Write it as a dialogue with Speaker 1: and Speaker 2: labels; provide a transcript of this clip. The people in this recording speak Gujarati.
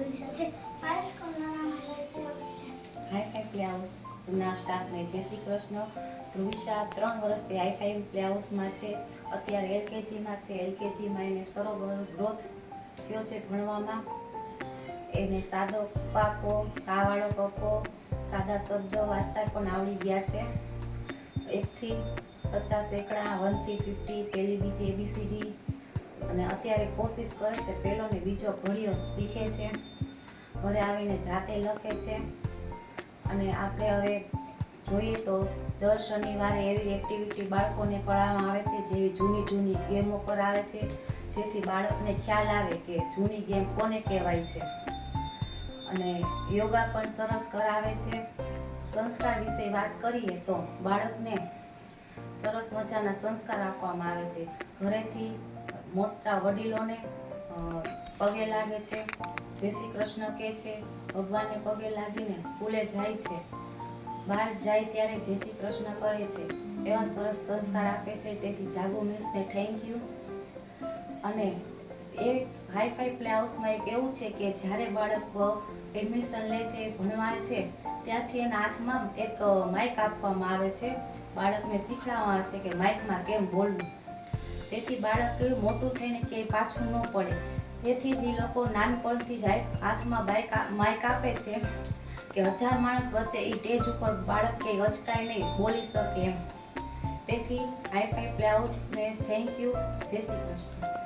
Speaker 1: ધ્રુવિશા છે. મારા સ્કૂલનું નામ હાઈફાઈ પ્લે હાઉસ છે.
Speaker 2: હાઈફાઈ પ્લે હાઉસના સ્ટાફને જય શ્રી કૃષ્ણ. ધ્રુવિશા 3 વર્ષથી હાઈફાઈ પ્લે હાઉસમાં છે. અત્યારે એલકેજીમાં છે. એલકેજીમાં એને સરળ ગ્રોથ થયો છે ભણવામાં. એને સાદો પાકો, કાવાળો કક્કો, સાદા શબ્દ વાંચતા પણ આવડી ગયા છે. 1 થી 50 સેંકડા, 1 થી 50, પહેલી બીજી ABCD. અને અત્યારે કોશિશ કરે છે પહેલો ને બીજો ઘડિયો શીખે છે. ઘરે આવીને જાતે લખે છે. અને આપણે હવે જોઈએ તો દર શનિવારે એવી એક્ટિવિટી બાળકોને કરાવવામાં આવે છે જેવી જૂની ગેમો કરાવે છે, જેથી બાળકને ખ્યાલ આવે કે જૂની ગેમ કોને કહેવાય છે. અને યોગા પણ સરસ કરાવે છે. સંસ્કાર વિશે વાત કરીએ તો બાળકને સરસ મજાના સંસ્કાર આપવામાં આવે છે. ઘરેથી મોટા વડીલોને પગે લાગે છે, જય શ્રી કૃષ્ણ કહે છે, ભગવાનને પગે લાગીને સ્કૂલે જાય છે. બહાર જાય ત્યારે જય શ્રી કૃષ્ણ કહે છે. એવા સરસ સંસ્કાર આપે છે. તેથી જાગુ મિસને થેન્ક યુ. અને એ હાઈફાઈ પ્લે હાઉસમાં એક એવું છે કે જ્યારે બાળક એડમિશન લે છે, ભણવા છે, ત્યાંથી એના હાથમાં એક માઇક આપવામાં આવે છે. બાળકને શીખવાડવામાં આવે છે કે માઇકમાં કેમ બોલવું. તેથી બાળક મોટું થઈને ક્યાંય પાછું ન પડે. તેથી જ એ લોકો નાનપણથી જ હાથમાં માઇક આપે છે કે 1000 માણસ વચ્ચે એ સ્ટેજ ઉપર બાળક ક્યાંય અચકાય નહીં, બોલી શકે એમ. તેથી હાઈફાઈ પ્લે હાઉસને થેન્ક યુ. જય શ્રી કૃષ્ણ.